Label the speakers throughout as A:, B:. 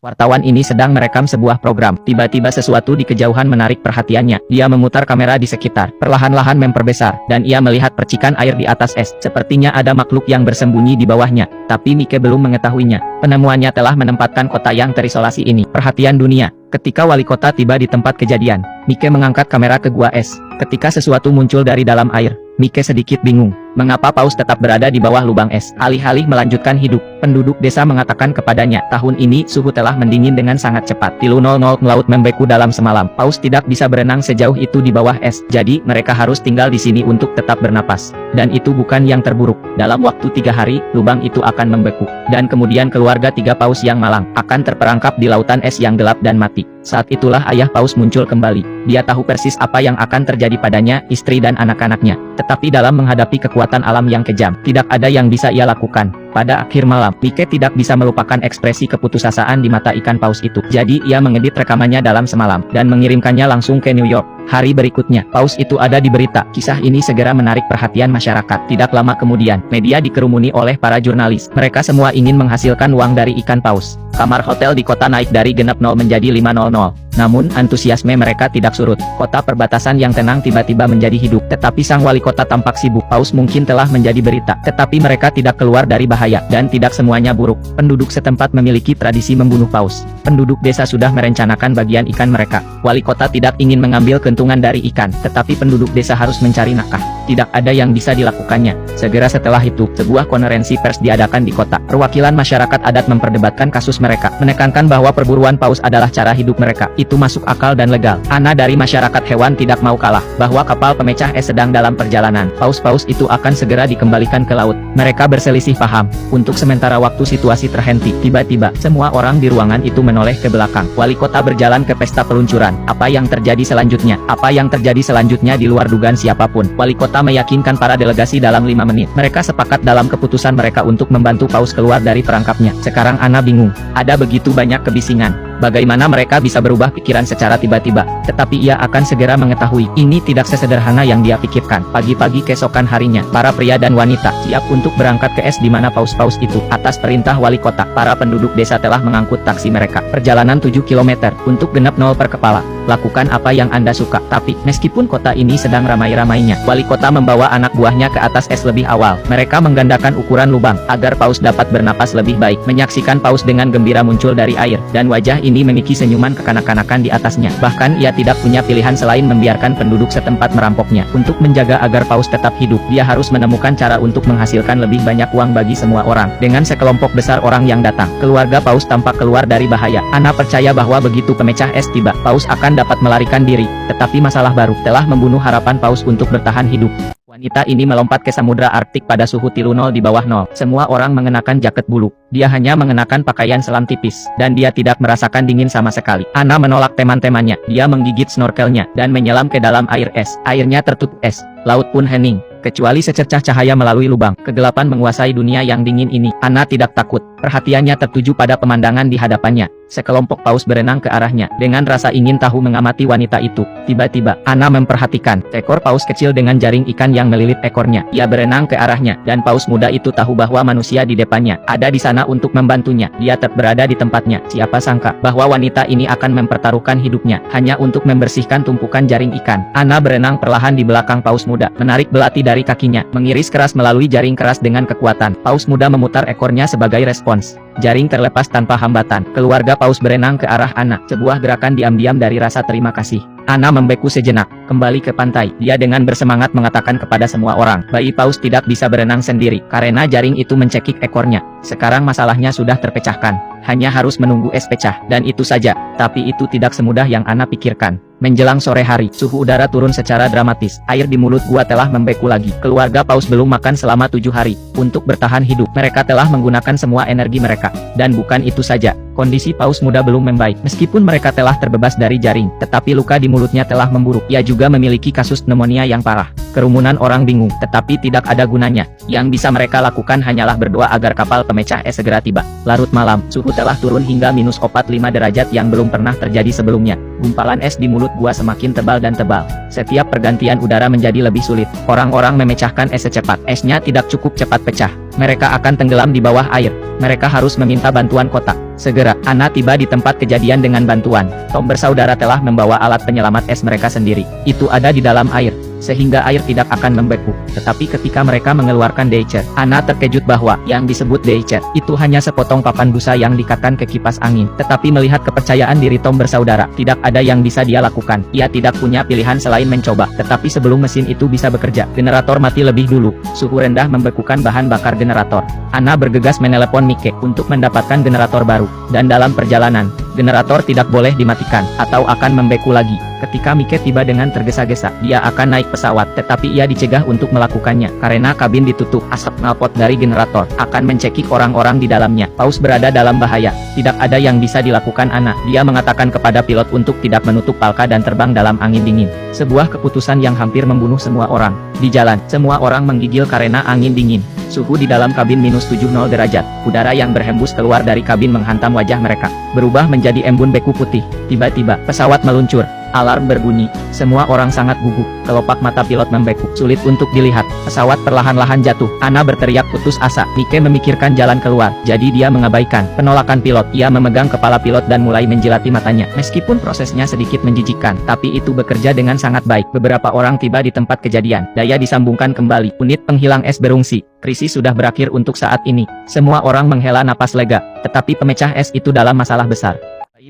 A: Wartawan ini sedang merekam sebuah program. Tiba-tiba sesuatu di kejauhan menarik perhatiannya. Dia memutar kamera di sekitar, perlahan-lahan memperbesar, dan ia melihat percikan air di atas es. Sepertinya ada makhluk yang bersembunyi di bawahnya, tapi Mike belum mengetahuinya. Penemuannya telah menempatkan kota yang terisolasi ini perhatian dunia. Ketika wali kota tiba di tempat kejadian, Mike mengangkat kamera ke gua es. Ketika sesuatu muncul dari dalam air, Mike sedikit bingung. Mengapa paus tetap berada di bawah lubang es? Alih-alih melanjutkan hidup, penduduk desa mengatakan kepadanya, tahun ini suhu telah mendingin dengan sangat cepat. Tilu 00 laut membeku dalam semalam. Paus tidak bisa berenang sejauh itu di bawah es. Jadi, mereka harus tinggal di sini untuk tetap bernapas. Dan itu bukan yang terburuk. Dalam waktu 3 hari, lubang itu akan membeku. Dan kemudian keluarga 3 paus yang malang akan terperangkap di lautan es yang gelap dan mati. Saat itulah ayah paus muncul kembali. Dia tahu persis apa yang akan terjadi padanya, istri dan anak-anaknya. Tetapi dalam menghadapi kekuatan alam yang kejam, tidak ada yang bisa ia lakukan. Pada akhir malam, Mike tidak bisa melupakan ekspresi keputusasaan di mata ikan paus itu. Jadi ia mengedit rekamannya dalam semalam, dan mengirimkannya langsung ke New York. Hari berikutnya, paus itu ada di berita. Kisah ini segera menarik perhatian masyarakat. Tidak lama kemudian, media dikerumuni oleh para jurnalis. Mereka semua ingin menghasilkan uang dari ikan paus. Kamar hotel di kota naik dari genap 0 menjadi 500. Namun, antusiasme mereka tidak surut. Kota perbatasan yang tenang tiba-tiba menjadi hidup. Tetapi sang wali kota tampak sibuk. Paus mungkin telah menjadi berita. Tetapi mereka tidak keluar dari bahaya. Dan tidak semuanya buruk. Penduduk setempat memiliki tradisi membunuh paus. Penduduk desa sudah merencanakan bagian ikan mereka. Wali kota tidak ingin mengambil keuntungan dari ikan. Tetapi penduduk desa harus mencari nafkah. Tidak ada yang bisa dilakukannya. Segera setelah itu, sebuah konferensi pers diadakan di kota. Perwakilan masyarakat adat memperdebatkan kasus mereka. Menekankan bahwa perburuan paus adalah cara hidup mereka. Itu masuk akal dan legal. Ana dari masyarakat hewan tidak mau kalah, bahwa kapal pemecah es sedang dalam perjalanan. Paus-paus itu akan segera dikembalikan ke laut. Mereka berselisih paham. Untuk sementara waktu situasi terhenti. Tiba-tiba, semua orang di ruangan itu menoleh ke belakang. Wali kota berjalan ke pesta peluncuran. Apa yang terjadi selanjutnya? Apa yang terjadi selanjutnya di luar dugaan siapapun. Wali kota meyakinkan para delegasi dalam 5 menit. Mereka sepakat dalam keputusan mereka untuk membantu paus keluar dari perangkapnya. Sekarang Ana bingung. Ada begitu banyak kebisingan. Bagaimana mereka bisa berubah pikiran secara tiba-tiba? Tetapi ia akan segera mengetahui, ini tidak sesederhana yang dia pikirkan. Pagi-pagi keesokan harinya, para pria dan wanita siap untuk berangkat ke es di mana paus-paus itu. Atas perintah wali kota, para penduduk desa telah mengangkut taksi mereka. Perjalanan 7 km, untuk genap 0 per kepala. Lakukan apa yang Anda suka. Tapi, meskipun kota ini sedang ramai-ramainya, wali kota membawa anak buahnya ke atas es lebih awal. Mereka menggandakan ukuran lubang, agar paus dapat bernapas lebih baik. Menyaksikan paus dengan gembira muncul dari air, dan wajah ini memiliki senyuman kekanak-kanakan di atasnya. Bahkan ia tidak punya pilihan selain membiarkan penduduk setempat merampoknya. Untuk menjaga agar paus tetap hidup, dia harus menemukan cara untuk menghasilkan lebih banyak uang bagi semua orang. Dengan sekelompok besar orang yang datang, keluarga paus tampak keluar dari bahaya. Ana percaya bahwa begitu pemecah es tiba, paus akan dapat melarikan diri. Tetapi masalah baru telah membunuh harapan paus untuk bertahan hidup. Wanita ini melompat ke samudra Arktik pada suhu tilu 0 di bawah 0. Semua orang mengenakan jaket bulu. Dia hanya mengenakan pakaian selam tipis, dan dia tidak merasakan dingin sama sekali. Ana menolak teman-temannya. Dia menggigit snorkelnya, dan menyelam ke dalam air es. Airnya tertutup es. Laut pun hening. Kecuali secercah cahaya melalui lubang. Kegelapan menguasai dunia yang dingin ini. Ana tidak takut. Perhatiannya tertuju pada pemandangan di hadapannya. Sekelompok paus berenang ke arahnya. Dengan rasa ingin tahu mengamati wanita itu. Tiba-tiba, Ana memperhatikan seekor paus kecil dengan jaring ikan yang melilit ekornya. Ia berenang ke arahnya, dan paus muda itu tahu bahwa manusia di depannya ada di sana untuk membantunya. Dia tetap berada di tempatnya. Siapa sangka bahwa wanita ini akan mempertaruhkan hidupnya hanya untuk membersihkan tumpukan jaring ikan. Ana berenang perlahan di belakang paus muda, menarik belati dari kakinya, mengiris keras melalui jaring keras dengan kekuatan. Paus muda memutar ekornya sebagai respons. Jaring terlepas tanpa hambatan. Keluarga paus berenang ke arah Ana. Sebuah gerakan diam-diam dari rasa terima kasih. Ana membeku sejenak, kembali ke pantai. Dia dengan bersemangat mengatakan kepada semua orang, bayi paus tidak bisa berenang sendiri, karena jaring itu mencekik ekornya. Sekarang masalahnya sudah terpecahkan. Hanya harus menunggu es pecah, dan itu saja. Tapi itu tidak semudah yang Ana pikirkan. Menjelang sore hari, suhu udara turun secara dramatis. Air di mulut gua telah membeku lagi. Keluarga paus belum makan selama 7 hari. Untuk bertahan hidup, mereka telah menggunakan semua energi mereka. Dan bukan itu saja. Kondisi paus muda belum membaik. Meskipun mereka telah terbebas dari jaring, tetapi luka di mulutnya telah memburuk. Ia juga memiliki kasus pneumonia yang parah. Kerumunan orang bingung, tetapi tidak ada gunanya. Yang bisa mereka lakukan hanyalah berdoa agar kapal pemecah es segera tiba. Larut malam, suhu telah turun hingga -45 derajat yang belum pernah terjadi sebelumnya. Gumpalan es di mulut gua semakin tebal dan tebal. Setiap pergantian udara menjadi lebih sulit. Orang-orang memecahkan es secepat. Esnya tidak cukup cepat pecah. Mereka akan tenggelam di bawah air. Mereka harus meminta bantuan kota. Segera, Anna tiba di tempat kejadian dengan bantuan. Tom bersaudara telah membawa alat penyelamat es mereka sendiri. Itu ada di dalam air, sehingga air tidak akan membeku. Tetapi ketika mereka mengeluarkan Deicher, Anna terkejut bahwa yang disebut Deicher itu hanya sepotong papan busa yang diikatkan ke kipas angin. Tetapi melihat kepercayaan diri Tom bersaudara, tidak ada yang bisa dia lakukan. Ia tidak punya pilihan selain mencoba. Tetapi sebelum mesin itu bisa bekerja, generator mati lebih dulu. Suhu rendah membekukan bahan bakar generator. Anna bergegas menelepon Mike untuk mendapatkan generator baru. Dan dalam perjalanan, generator tidak boleh dimatikan, atau akan membeku lagi. Ketika Mike tiba dengan tergesa-gesa, dia akan naik pesawat, tetapi ia dicegah untuk melakukannya, karena kabin ditutup. Asap knalpot dari generator akan mencekik orang-orang di dalamnya. Paus berada dalam bahaya. Tidak ada yang bisa dilakukan Anna. Dia mengatakan kepada pilot untuk tidak menutup palka dan terbang dalam angin dingin. Sebuah keputusan yang hampir membunuh semua orang. Di jalan, semua orang menggigil karena angin dingin. Suhu di dalam kabin minus 70 derajat. Udara yang berhembus keluar dari kabin menghantam wajah mereka, berubah menjadi embun beku putih. Tiba-tiba, pesawat meluncur. Alarm berbunyi. Semua orang sangat gugup. Kelopak mata pilot membeku. Sulit untuk dilihat. Pesawat perlahan-lahan jatuh. Anna berteriak putus asa. Mike memikirkan jalan keluar. Jadi dia mengabaikan penolakan pilot. Ia memegang kepala pilot dan mulai menjilati matanya. Meskipun prosesnya sedikit menjijikkan, tapi itu bekerja dengan sangat baik. Beberapa orang tiba di tempat kejadian. Daya disambungkan kembali. Unit penghilang es berungsi. Krisis sudah berakhir untuk saat ini. Semua orang menghela napas lega. Tetapi pemecah es itu dalam masalah besar.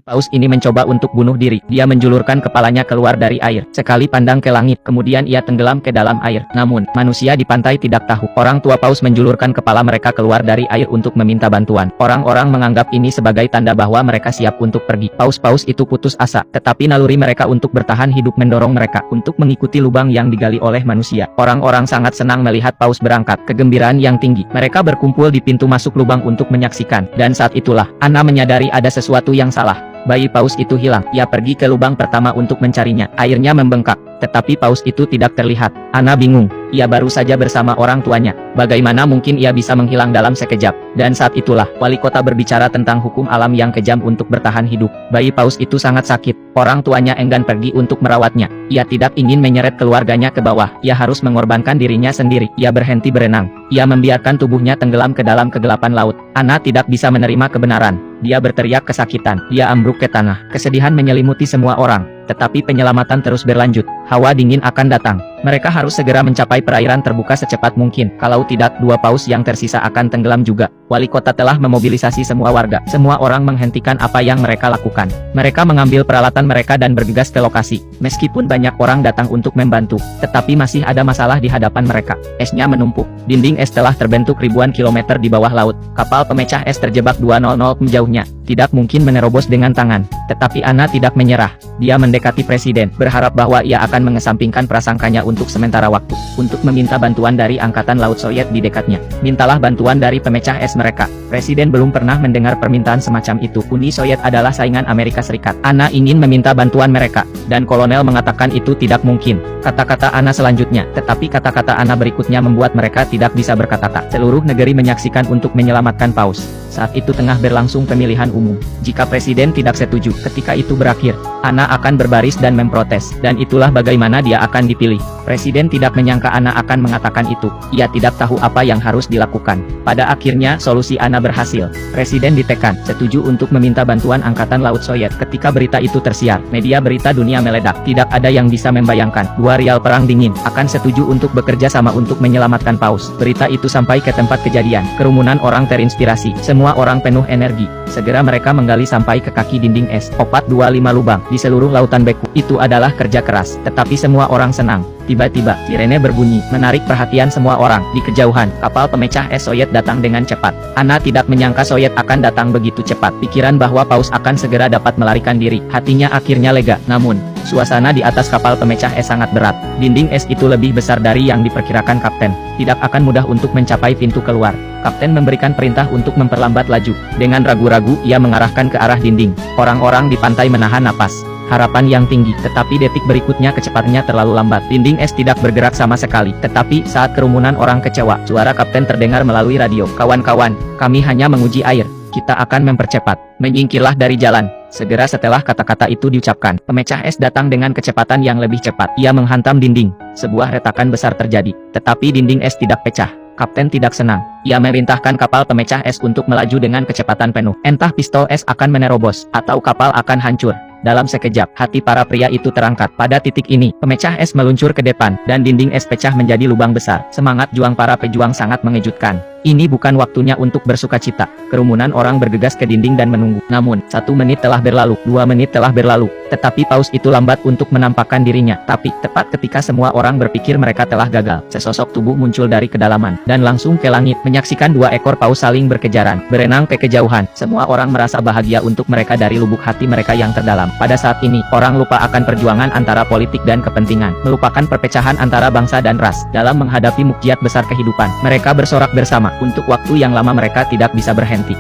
A: Paus ini mencoba untuk bunuh diri. Dia menjulurkan kepalanya keluar dari air. Sekali pandang ke langit, kemudian ia tenggelam ke dalam air. Namun, manusia di pantai tidak tahu. Orang tua Paus menjulurkan kepala mereka keluar dari air untuk meminta bantuan. Orang-orang menganggap ini sebagai tanda bahwa mereka siap untuk pergi. Paus-paus itu putus asa, tetapi naluri mereka untuk bertahan hidup mendorong mereka untuk mengikuti lubang yang digali oleh manusia. Orang-orang sangat senang melihat Paus berangkat. Kegembiraan yang tinggi. Mereka berkumpul di pintu masuk lubang untuk menyaksikan. Dan saat itulah, Anna menyadari ada sesuatu yang salah. Bayi Paus itu hilang. Ia pergi ke lubang pertama untuk mencarinya. Airnya membengkak, tetapi Paus itu tidak terlihat. Anna bingung. Ia baru saja bersama orang tuanya. Bagaimana mungkin ia bisa menghilang dalam sekejap? Dan saat itulah, wali kota berbicara tentang hukum alam yang kejam untuk bertahan hidup. Bayi Paus itu sangat sakit. Orang tuanya enggan pergi untuk merawatnya. Ia tidak ingin menyeret keluarganya ke bawah. Ia harus mengorbankan dirinya sendiri. Ia berhenti berenang. Ia membiarkan tubuhnya tenggelam ke dalam kegelapan laut. Anna tidak bisa menerima kebenaran. Dia berteriak kesakitan. Dia ambruk ke tanah. Kesedihan menyelimuti semua orang. Tetapi penyelamatan terus berlanjut. Hawa dingin akan datang. Mereka harus segera mencapai perairan terbuka secepat mungkin. Kalau tidak, 2 paus yang tersisa akan tenggelam juga. Wali kota telah memobilisasi semua warga. Semua orang menghentikan apa yang mereka lakukan. Mereka mengambil peralatan mereka dan bergegas ke lokasi. Meskipun banyak orang datang untuk membantu, tetapi masih ada masalah di hadapan mereka. Esnya menumpuk. Dinding es telah terbentuk ribuan kilometer di bawah laut. Kapal pemecah es terjebak 200 menjauhnya. Tidak mungkin menerobos dengan tangan. Tetapi Anna tidak menyerah. Dia mendekati presiden, berharap bahwa ia akan mengesampingkan prasangkanya untuk sementara waktu, untuk meminta bantuan dari Angkatan Laut Soviet di dekatnya. Mintalah bantuan dari pemecah es mereka. Presiden belum pernah mendengar permintaan semacam itu. Uni Soviet adalah saingan Amerika Serikat. Anna ingin meminta bantuan mereka, dan kolonel mengatakan itu tidak mungkin. Kata-kata Anna selanjutnya, tetapi kata-kata Anna berikutnya membuat mereka tidak bisa berkata-kata. Seluruh negeri menyaksikan untuk menyelamatkan paus. Saat itu tengah berlangsung pemilihan umum. Jika presiden tidak setuju, ketika itu berakhir, Anna akan berbaris dan memprotes, dan itulah bagaimana dia akan dipilih. Presiden tidak menyangka Anna akan mengatakan itu. Ia tidak tahu apa yang harus dilakukan. Pada akhirnya, solusi Anna berhasil. Presiden ditekan, setuju untuk meminta bantuan Angkatan Laut Soviet. Ketika berita itu tersiar, media berita dunia meledak. Tidak ada yang bisa membayangkan, 2 rial perang dingin, akan setuju untuk bekerja sama untuk menyelamatkan paus. Berita itu sampai ke tempat kejadian. Kerumunan orang terinspirasi. Semua orang penuh energi. Segera mereka menggali sampai ke kaki dinding es. 425 lubang di seluruh lautan beku. Itu adalah kerja keras, tetapi semua orang senang. Tiba-tiba, sirene berbunyi, menarik perhatian semua orang. Di kejauhan, kapal pemecah es Soviet datang dengan cepat. Anna tidak menyangka Soviet akan datang begitu cepat. Pikiran bahwa paus akan segera dapat melarikan diri. Hatinya akhirnya lega. Namun, suasana di atas kapal pemecah es sangat berat. Dinding es itu lebih besar dari yang diperkirakan kapten. Tidak akan mudah untuk mencapai pintu keluar. Kapten memberikan perintah untuk memperlambat laju. Dengan ragu-ragu, ia mengarahkan ke arah dinding. Orang-orang di pantai menahan napas. Harapan yang tinggi, tetapi detik berikutnya kecepatannya terlalu lambat. Dinding es tidak bergerak sama sekali. Tetapi, saat kerumunan orang kecewa, suara kapten terdengar melalui radio. "Kawan-kawan, kami hanya menguji air. Kita akan mempercepat. Menyingkirlah dari jalan." Segera setelah kata-kata itu diucapkan, pemecah es datang dengan kecepatan yang lebih cepat. Ia menghantam dinding. Sebuah retakan besar terjadi, tetapi dinding es tidak pecah. Kapten tidak senang. Ia memerintahkan kapal pemecah es untuk melaju dengan kecepatan penuh. Entah pistol es akan menerobos, atau kapal akan hancur. Dalam sekejap, hati para pria itu terangkat. Pada titik ini, pemecah es meluncur ke depan, dan dinding es pecah menjadi lubang besar. Semangat juang para pejuang sangat mengejutkan. Ini bukan waktunya untuk bersukacita. Kerumunan orang bergegas ke dinding dan menunggu. Namun, 1 menit telah berlalu, 2 menit telah berlalu. Tetapi paus itu lambat untuk menampakkan dirinya. Tapi, tepat ketika semua orang berpikir mereka telah gagal, sesosok tubuh muncul dari kedalaman, dan langsung ke langit, menyaksikan 2 ekor paus saling berkejaran, berenang ke kejauhan. Semua orang merasa bahagia untuk mereka dari lubuk hati mereka yang terdalam. Pada saat ini, orang lupa akan perjuangan antara politik dan kepentingan, melupakan perpecahan antara bangsa dan ras. Dalam menghadapi mukjizat besar kehidupan, mereka bersorak bersama. Untuk waktu yang lama mereka tidak bisa berhenti.